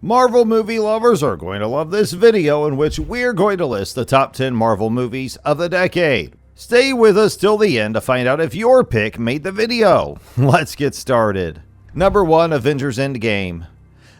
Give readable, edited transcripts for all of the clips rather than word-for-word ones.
Marvel movie lovers are going to love this video in which we're going to list the top 10 Marvel movies of the decade. Stay with us till the end to find out if your pick made the video. Let's get started. Number 1, Avengers Endgame.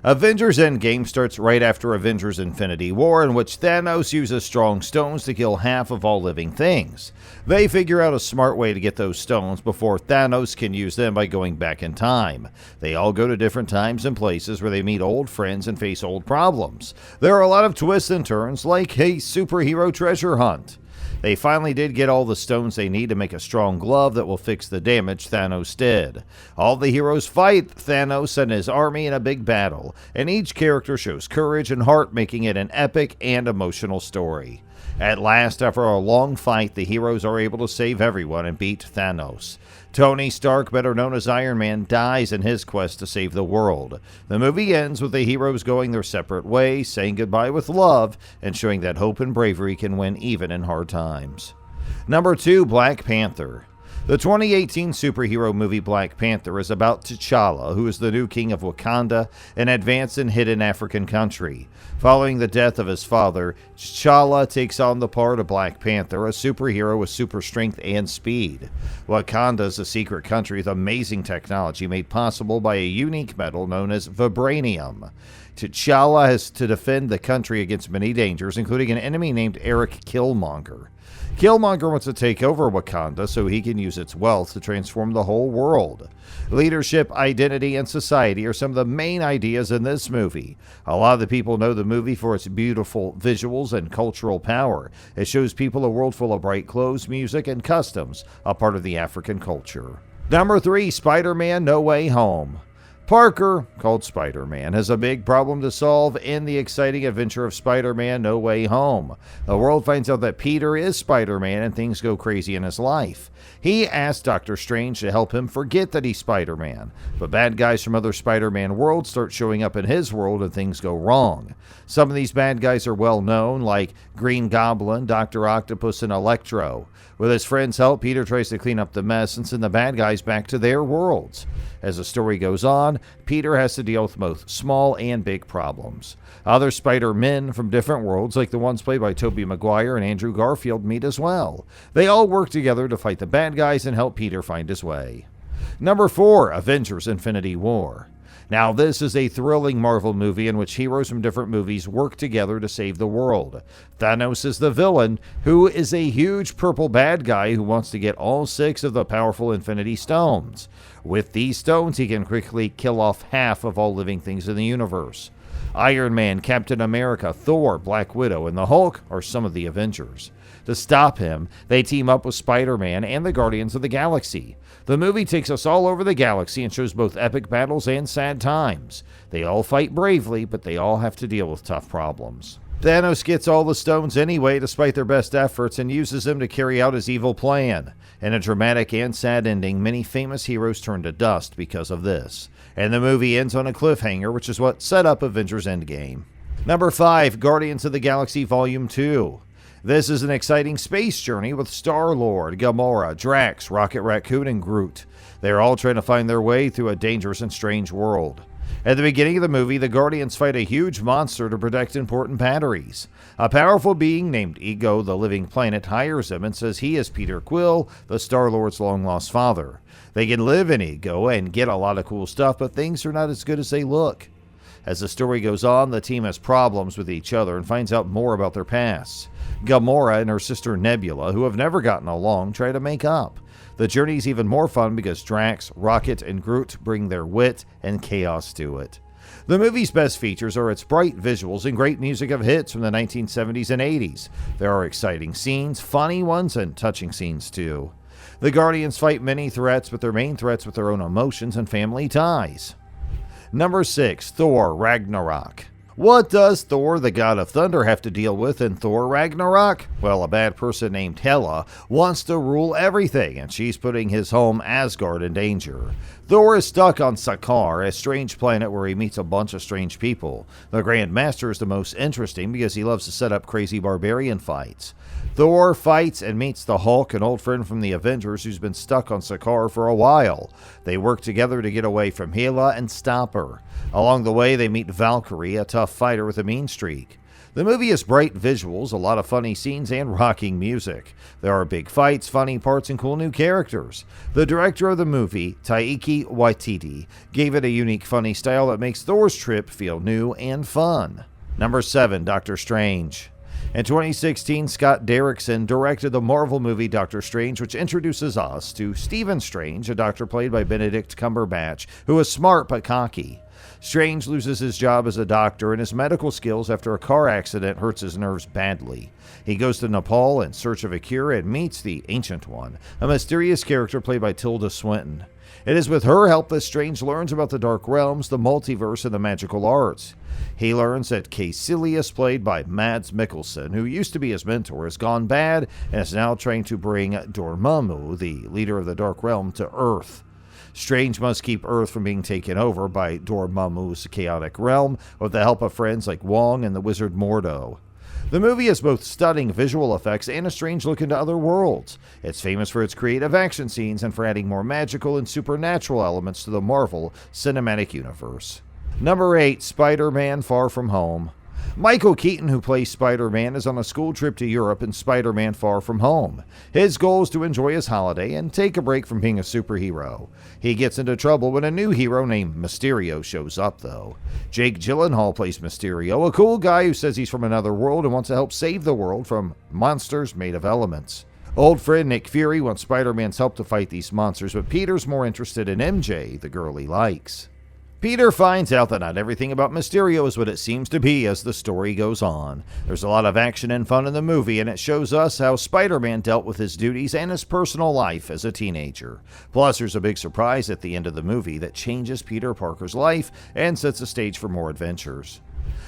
Avengers Endgame starts right after Avengers Infinity War, in which Thanos uses strong stones to kill half of all living things. They figure out a smart way to get those stones before Thanos can use them by going back in time. They all go to different times and places where they meet old friends and face old problems. There are a lot of twists and turns, like a superhero treasure hunt. They finally did get all the stones they need to make a strong glove that will fix the damage Thanos did. All the heroes fight Thanos and his army in a big battle, and each character shows courage and heart, making it an epic and emotional story. At last, after a long fight, the heroes are able to save everyone and beat Thanos. Tony Stark, better known as Iron Man, dies in his quest to save the world. The movie ends with the heroes going their separate ways, saying goodbye with love, and showing that hope and bravery can win even in hard times. Number 2, Black Panther. The 2018 superhero movie Black Panther is about T'Challa, who is the new king of Wakanda, an advanced and hidden African country. Following the death of his father, T'Challa takes on the part of Black Panther, a superhero with super strength and speed. Wakanda is a secret country with amazing technology made possible by a unique metal known as vibranium. T'Challa has to defend the country against many dangers, including an enemy named Eric Killmonger. Killmonger wants to take over Wakanda so he can use its wealth to transform the whole world. Leadership, identity, and society are some of the main ideas in this movie. A lot of the people know the movie for its beautiful visuals and cultural power. It shows people a world full of bright clothes, music, and customs, a part of the African culture. Number 3, Spider-Man No Way Home. Parker, called Spider-Man, has a big problem to solve in the exciting adventure of Spider-Man No Way Home. The world finds out that Peter is Spider-Man and things go crazy in his life. He asks Doctor Strange to help him forget that he's Spider-Man, but bad guys from other Spider-Man worlds start showing up in his world and things go wrong. Some of these bad guys are well known, like Green Goblin, Dr. Octopus, and Electro. With his friends' help, Peter tries to clean up the mess and send the bad guys back to their worlds. As the story goes on, Peter has to deal with both small and big problems. Other Spider-Men from different worlds, like the ones played by Tobey Maguire and Andrew Garfield, meet as well. They all work together to fight the bad guys and help Peter find his way. Number 4, Avengers Infinity War. Now, this is a thrilling Marvel movie in which heroes from different movies work together to save the world. Thanos is the villain, who is a huge purple bad guy who wants to get all 6 of the powerful Infinity Stones. With these stones, he can quickly kill off half of all living things in the universe. Iron Man, Captain America, Thor, Black Widow, and the Hulk are some of the Avengers. To stop him, they team up with Spider-Man and the Guardians of the Galaxy. The movie takes us all over the galaxy and shows both epic battles and sad times. They all fight bravely, but they all have to deal with tough problems. Thanos gets all the stones anyway, despite their best efforts, and uses them to carry out his evil plan. In a dramatic and sad ending, many famous heroes turn to dust because of this. And the movie ends on a cliffhanger, which is what set up Avengers Endgame. Number 5, Guardians of the Galaxy Volume 2. This is an exciting space journey with Star-Lord, Gamora, Drax, Rocket Raccoon, and Groot. They are all trying to find their way through a dangerous and strange world. At the beginning of the movie, the Guardians fight a huge monster to protect important batteries. A powerful being named Ego, the living planet, hires them and says he is Peter Quill, the Star-Lord's long-lost father. They can live in Ego and get a lot of cool stuff, but things are not as good as they look. As the story goes on, the team has problems with each other and finds out more about their pasts. Gamora and her sister Nebula, who have never gotten along, try to make up. The journey is even more fun because Drax, Rocket, and Groot bring their wit and chaos to it. The movie's best features are its bright visuals and great music of hits from the 1970s and 80s. There are exciting scenes, funny ones, and touching scenes too. The Guardians fight many threats, but their main threats with their own emotions and family ties. Number 6, Thor Ragnarok. What does Thor, the god of thunder, have to deal with in Thor Ragnarok? Well, a bad person named Hela wants to rule everything, and she's putting his home Asgard in danger. Thor is stuck on Sakaar, a strange planet where he meets a bunch of strange people. The Grand Master is the most interesting because he loves to set up crazy barbarian fights. Thor fights and meets the Hulk, an old friend from the Avengers who's been stuck on Sakaar for a while. They work together to get away from Hela and stop her. Along the way, they meet Valkyrie, a tough fighter with a mean streak. The movie has bright visuals, a lot of funny scenes, and rocking music. There are big fights, funny parts, and cool new characters. The director of the movie, Taika Waititi, gave it a unique, funny style that makes Thor's trip feel new and fun. Number 7. Doctor Strange. In 2016, Scott Derrickson directed the Marvel movie Doctor Strange, which introduces us to Stephen Strange, a doctor played by Benedict Cumberbatch, who is smart but cocky. Strange loses his job as a doctor and his medical skills after a car accident hurts his nerves badly. He goes to Nepal in search of a cure and meets the Ancient One, a mysterious character played by Tilda Swinton. It is with her help that Strange learns about the Dark Realms, the multiverse, and the magical arts. He learns that Caecilius, played by Mads Mikkelsen, who used to be his mentor, has gone bad and is now trying to bring Dormammu, the leader of the Dark Realm, to Earth. Strange must keep Earth from being taken over by Dormammu's chaotic realm with the help of friends like Wong and the wizard Mordo. The movie has both stunning visual effects and a strange look into other worlds. It's famous for its creative action scenes and for adding more magical and supernatural elements to the Marvel Cinematic Universe. Number 8. Spider-Man: Far From Home. Michael Keaton, who plays Spider-Man, is on a school trip to Europe in Spider-Man: Far From Home. His goal is to enjoy his holiday and take a break from being a superhero. He gets into trouble when a new hero named Mysterio shows up, though. Jake Gyllenhaal plays Mysterio, a cool guy who says he's from another world and wants to help save the world from monsters made of elements. Old friend Nick Fury wants Spider-Man's help to fight these monsters, but Peter's more interested in MJ, the girl he likes. Peter finds out that not everything about Mysterio is what it seems to be as the story goes on. There's a lot of action and fun in the movie, and it shows us how Spider-Man dealt with his duties and his personal life as a teenager. Plus, there's a big surprise at the end of the movie that changes Peter Parker's life and sets the stage for more adventures.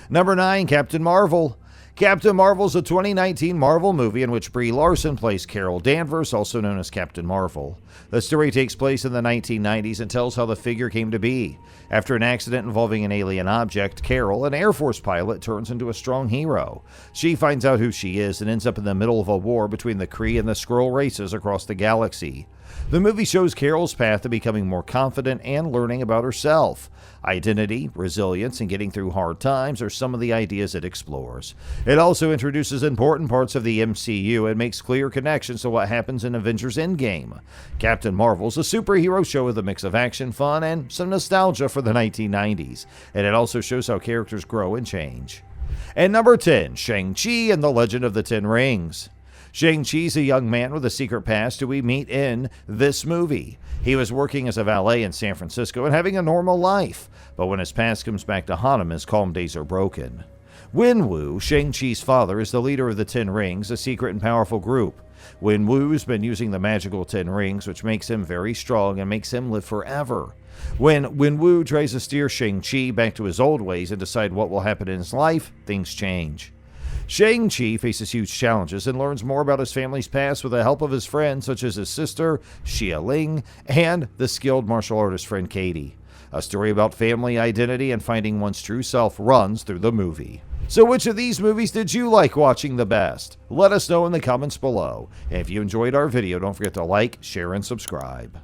Number 9. Captain Marvel. Captain Marvel is a 2019 Marvel movie in which Brie Larson plays Carol Danvers, also known as Captain Marvel. The story takes place in the 1990s and tells how the figure came to be. After an accident involving an alien object, Carol, an Air Force pilot, turns into a strong hero. She finds out who she is and ends up in the middle of a war between the Kree and the Skrull races across the galaxy. The movie shows Carol's path to becoming more confident and learning about herself. Identity, resilience, and getting through hard times are some of the ideas it explores. It also introduces important parts of the MCU and makes clear connections to what happens in Avengers Endgame. Captain Marvel's a superhero show with a mix of action, fun, and some nostalgia for the 1990s, and it also shows how characters grow and change. And number 10, Shang-Chi and the Legend of the Ten Rings. Shang-Chi's a young man with a secret past who we meet in this movie. He was working as a valet in San Francisco and having a normal life, but when his past comes back to haunt him, his calm days are broken. Wenwu, Shang-Chi's father, is the leader of the Ten Rings, a secret and powerful group. Wenwu's been using the magical Ten Rings, which makes him very strong and makes him live forever. When Wenwu tries to steer Shang-Chi back to his old ways and decide what will happen in his life, things change. Shang-Chi faces huge challenges and learns more about his family's past with the help of his friends such as his sister, Xia Ling, and the skilled martial artist friend Katie. A story about family identity and finding one's true self runs through the movie. So which of these movies did you like watching the best? Let us know in the comments below. And if you enjoyed our video, don't forget to like, share, and subscribe.